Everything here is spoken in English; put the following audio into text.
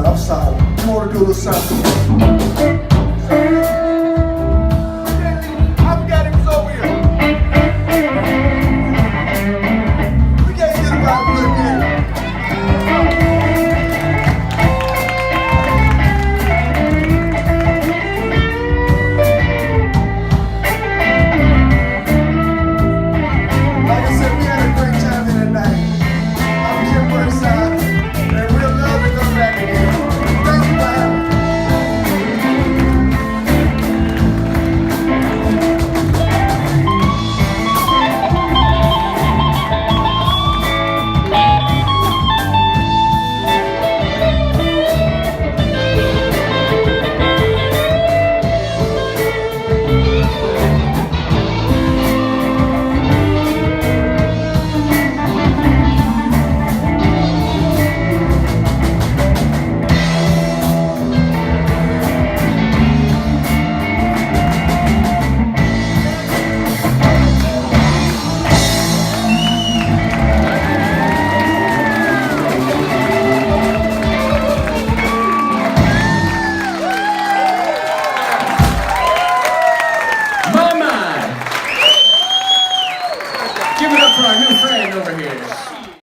I'm sorry. You want to do a little something? I forgot he was over here. We can't get about a good game. Like I said, we had a great time here tonight. I'm Jim Burnside, and real love to come back again. Thank you for having me. Give it up for our new friend over here.